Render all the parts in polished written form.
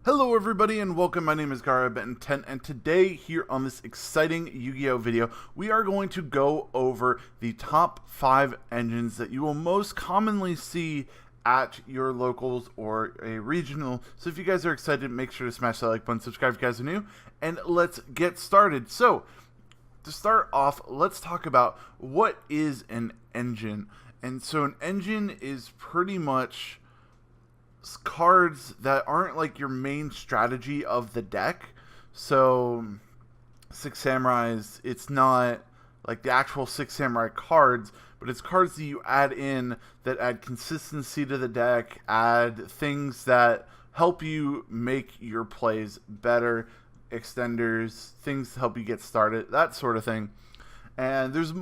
Hello everybody and welcome. My name is Garabet10 and today here on this exciting Yu-Gi-Oh video we are going to go over the top 5 engines that you will most commonly see at your locals or a regional. So if you guys are excited, make sure to smash that like button, subscribe if you guys are new, and let's get started. So to start off, let's talk about what is an engine. And so an engine is pretty much cards that aren't like your main strategy of the deck. So Six Samurais, it's not like the actual Six Samurai cards, but it's cards that you add in that add consistency to the deck, add things that help you make your plays better, extenders, things to help you get started, that sort of thing. And there's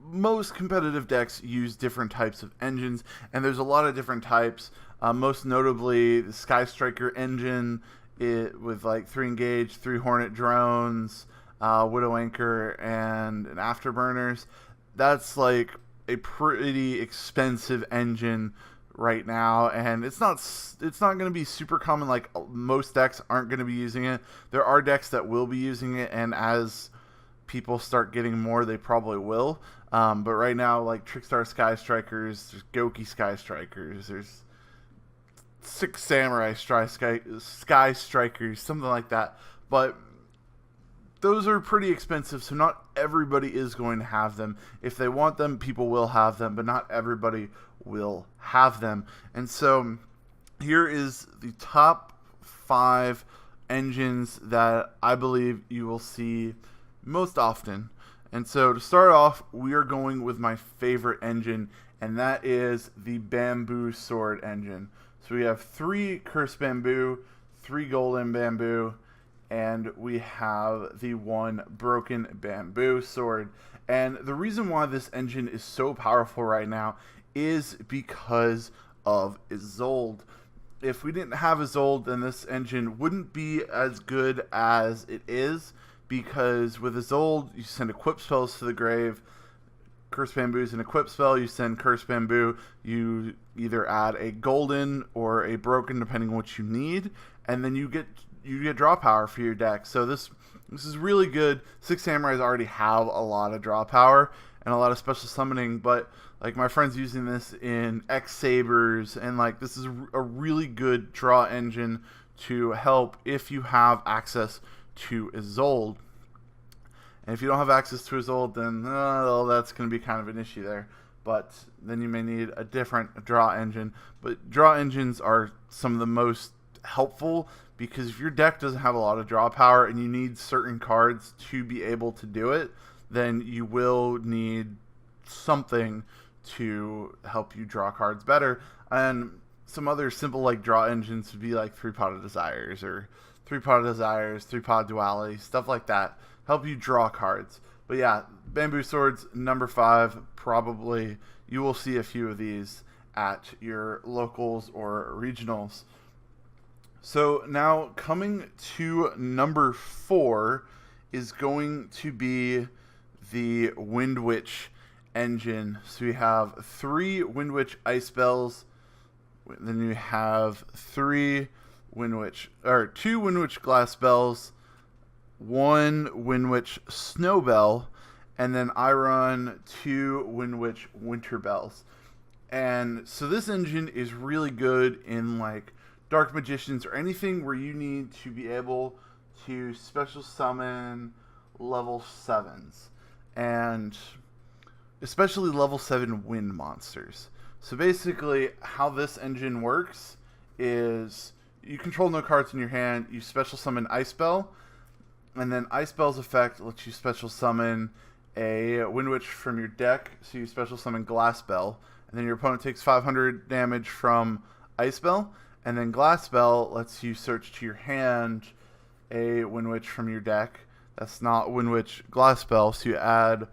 most competitive decks use different types of engines, and there's a lot of different types. Most notably, the Sky Striker engine, with like 3 engage, 3 Hornet drones, Widow Anchor, and an Afterburners. That's like a pretty expensive engine right now, and it's not going to be super common. Like most decks aren't going to be using it. There are decks that will be using it, and as people start getting more, they probably will. But right now, like Trickstar Sky Strikers, there's Goki Sky Strikers, there's Six Samurai Sky Strikers, something like that. But those are pretty expensive, so not everybody is going to have them. If they want them, people will have them, but not everybody will have them. And so here is the top 5 engines that I believe you will see most often. And so to start off, we are going with my favorite engine, and that is the Bamboo Sword engine. So we have 3 Cursed Bamboo, 3 Golden Bamboo, and we have the 1 Broken Bamboo Sword. And the reason why this engine is so powerful right now is because of Isolde. If we didn't have Isolde, then this engine wouldn't be as good as it is, because with Isolde, you send equip spells to the grave. Cursed Bamboo is an equip spell. You send Cursed Bamboo. You either add a golden or a broken, depending on what you need, and then you get draw power for your deck. So this is really good. Six Samurais already have a lot of draw power and a lot of special summoning, but like my friend's using this in X Sabers, and like this is a really good draw engine to help if you have access to Isolde. And if you don't have access to Isolde, then that's going to be kind of an issue there. But then you may need a different draw engine. But draw engines are some of the most helpful, because if your deck doesn't have a lot of draw power and you need certain cards to be able to do it, then you will need something to help you draw cards better. And some other simple like draw engines would be like 3-Pot of Desires, or 3-Pot of Desires, 3-Pot Duality, stuff like that. Help you draw cards. But yeah, Bamboo Swords, number 5, probably you will see a few of these at your locals or regionals. So now coming to number 4 is going to be the Wind Witch engine. So we have 3 Wind Witch Ice Bells, then you have 2 Wind Witch Glass Bells, 1 Wind Witch Snow Bell, and then I run 2 Wind Witch Winter Bells. And so this engine is really good in like Dark Magicians or anything where you need to be able to special summon level 7s, and especially level 7 wind monsters. So basically how this engine works is you control no cards in your hand, you special summon Ice Bell, and then Ice Bell's effect lets you special summon a Wind Witch from your deck, so you special summon Glass Bell, and then your opponent takes 500 damage from Ice Bell, and then Glass Bell lets you search to your hand a Wind Witch from your deck. That's not Wind Witch Glass Bell, so you add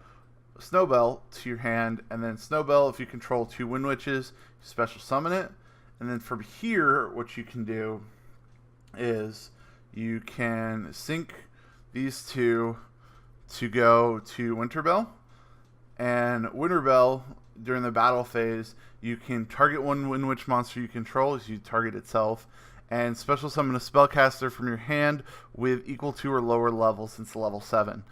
Snow Bell to your hand, and then Snow Bell, if you control 2 Wind Witches, you special summon it. And then from here, what you can do is you can sync these 2 to go to Winter Bell, and Winter Bell during the battle phase, you can target one Wind Witch monster you control as you target itself, and special summon a spellcaster from your hand with equal to or lower level since level 7.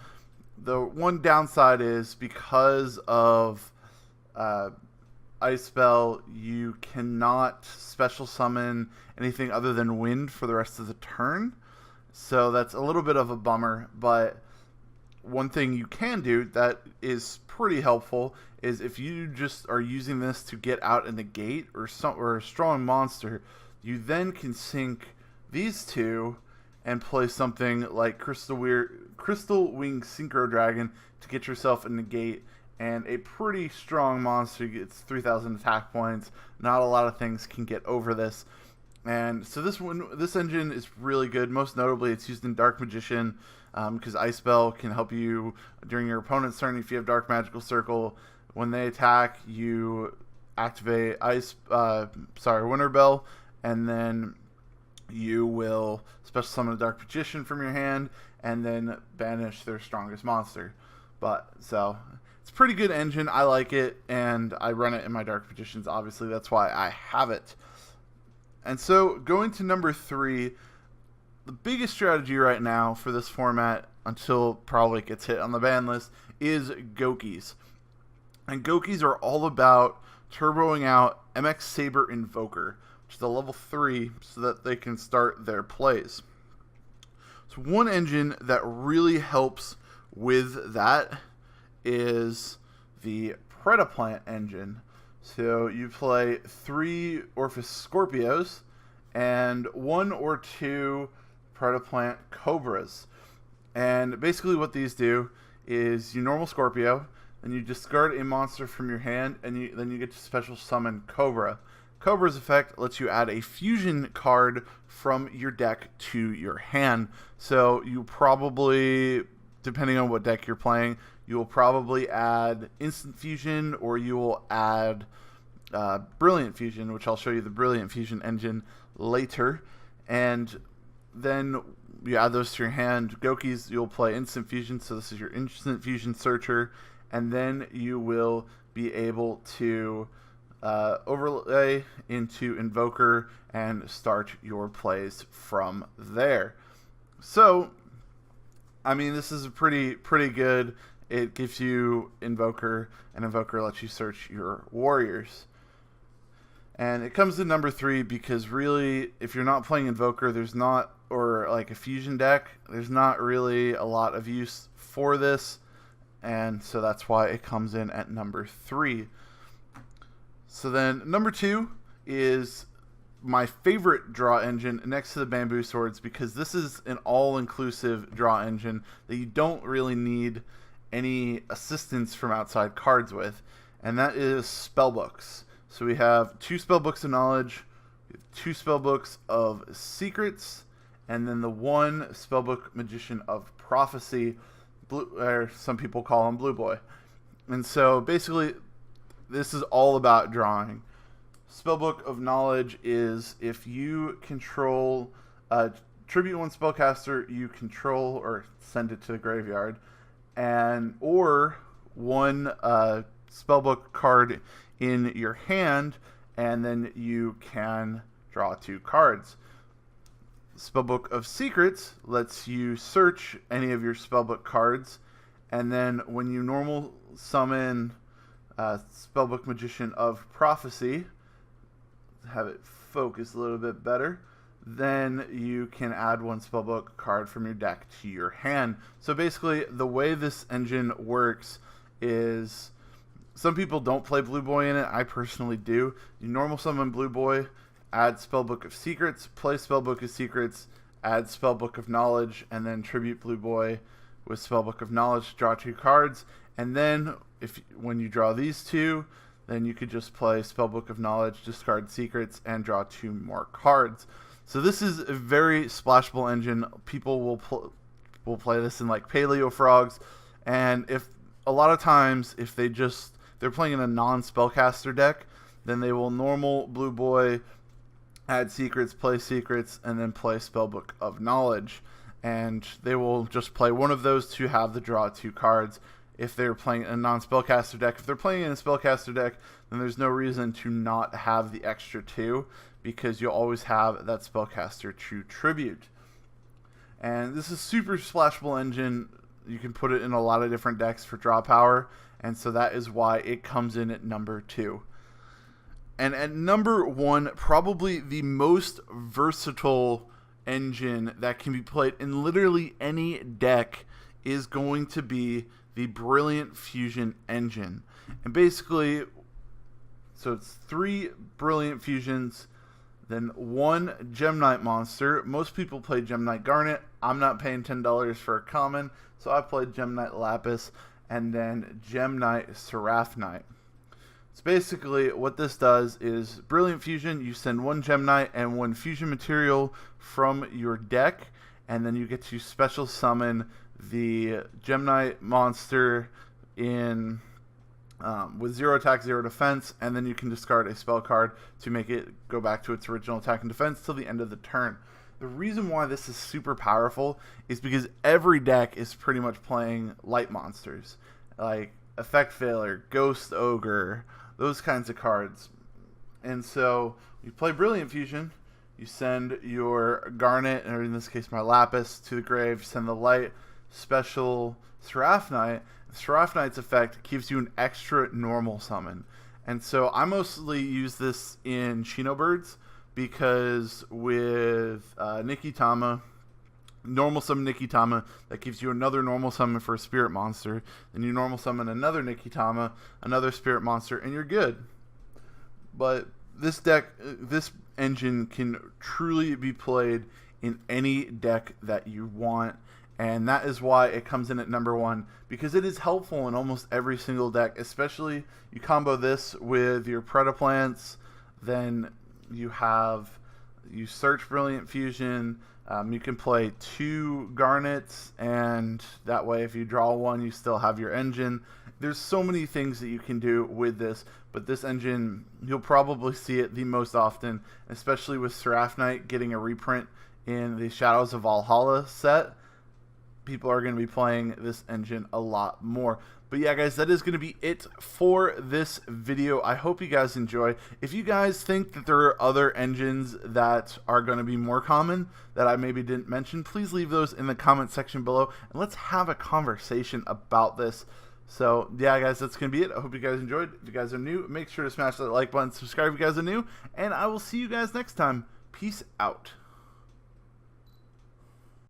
The one downside is because of Ice Spell, you cannot special summon anything other than wind for the rest of the turn. So that's a little bit of a bummer, but one thing you can do that is pretty helpful is if you just are using this to get out in the gate or a strong monster, you then can sync these two and play something like Crystal Wing Synchro Dragon to get yourself in the gate, and a pretty strong monster gets 3,000 attack points. Not a lot of things can get over this. And so this engine is really good. Most notably, it's used in Dark Magician because Ice Spell can help you during your opponent's turn. If you have Dark Magical Circle, when they attack, you activate Winter Bell, and then you will special summon a Dark Magician from your hand, and then banish their strongest monster. So it's a pretty good engine. I like it, and I run it in my Dark Magicians. Obviously, that's why I have it. And so going to number 3, the biggest strategy right now for this format, until probably it gets hit on the ban list, is Gokis. And Gokis are all about turboing out MX Saber Invoker, which is a level 3, so that they can start their plays. So one engine that really helps with that is the Predaplant engine. So you play 3 Orphis Scorpios and 1 or 2 Predaplant Cobras. And basically what these do is you normal Scorpio, and you discard a monster from your hand, and then you get to special summon Cobra. Cobra's effect lets you add a fusion card from your deck to your hand. So you probably, depending on what deck you're playing, you will probably add Instant Fusion, or you will add Brilliant Fusion, which I'll show you the Brilliant Fusion engine later. And then you add those to your hand. Gokis, you'll play Instant Fusion, so this is your Instant Fusion Searcher. And then you will be able to overlay into Invoker and start your plays from there. So, I mean, this is pretty good. It gives you Invoker, and Invoker lets you search your warriors. And it comes to number 3 because really, if you're not playing Invoker, or like a fusion deck, there's not really a lot of use for this. And so that's why it comes in at number 3. So then number 2 is my favorite draw engine next to the Bamboo Swords, because this is an all-inclusive draw engine that you don't really need any assistance from outside cards with, and that is spellbooks. So we have 2 spellbooks of knowledge, 2 spellbooks of secrets, and then the 1 spellbook Magician of Prophecy, or some people call him Blue Boy. And so basically this is all about drawing. Spellbook of Knowledge is if you control tribute 1 spellcaster you control, or send it to the graveyard, or 1 spellbook card in your hand, and then you can draw 2 cards. Spellbook of Secrets lets you search any of your spellbook cards, and then when you normal summon Spellbook Magician of Prophecy, have it focus a little bit better, then you can add 1 spellbook card from your deck to your hand. So basically, the way this engine works is, some people don't play Blue Boy in it. I personally do. You normal summon Blue Boy, add Spellbook of Secrets, play Spellbook of Secrets, add Spellbook of Knowledge, and then tribute Blue Boy with Spellbook of Knowledge to draw 2 cards. And then when you draw these 2, then you could just play Spellbook of Knowledge, discard Secrets, and draw 2 more cards. So this is a very splashable engine. People will play this in like Paleo Frogs, and if a lot of times if they're playing in a non-spellcaster deck, then they will normal Blue Boy, add Secrets, play Secrets, and then play Spellbook of Knowledge. And they will just play one of those to have the draw 2 cards. if they're playing a non-spellcaster deck. If they're playing in a spellcaster deck, then there's no reason to not have the extra 2, because you'll always have that spellcaster true tribute. And this is super splashable engine. You can put it in a lot of different decks for draw power, and so that is why it comes in at number 2. And at number 1, probably the most versatile engine that can be played in literally any deck is going to be the Brilliant Fusion engine. And basically, so it's 3 Brilliant Fusions, then 1 Gem Knight monster. Most people play Gem Knight Garnet. I'm not paying $10 for a common, so I played Gem Knight Lapis, and then Gem Knight Seraph Knight. So basically what this does is Brilliant Fusion, you send 1 Gem Knight and 1 fusion material from your deck, and then you get to special summon the Gem Knight monster in with 0 attack, 0 defense, and then you can discard a spell card to make it go back to its original attack and defense till the end of the turn. The reason why this is super powerful is because every deck is pretty much playing light monsters, like Effect Failure, Ghost Ogre, those kinds of cards. And so you play Brilliant Fusion, you send your Garnet, or in this case my Lapis, to the grave, send the light special Seraph Knight. Seraph Knight's effect gives you an extra normal summon. And so I mostly use this in Chino Birds, because with Nikitama, normal summon Nikitama, that gives you another normal summon for a spirit monster. Then you normal summon another Nikitama, another spirit monster, and you're good. But this deck, this engine can truly be played in any deck that you want. And that is why it comes in at number 1, because it is helpful in almost every single deck. Especially you combo this with your Predaplants, then you search Brilliant Fusion. You can play 2 Garnets, and that way if you draw 1, you still have your engine. There's so many things that you can do with this, but this engine, you'll probably see it the most often, especially with Seraph Knight getting a reprint in the Shadows of Valhalla set. People are going to be playing this engine a lot more. But yeah, guys, that is going to be it for this video. I hope you guys enjoy. If you guys think that there are other engines that are going to be more common that I maybe didn't mention, please leave those in the comment section below, and let's have a conversation about this. So yeah, guys, that's going to be it. I hope you guys enjoyed. If you guys are new, make sure to smash that like button, subscribe if you guys are new, and I will see you guys next time. Peace out.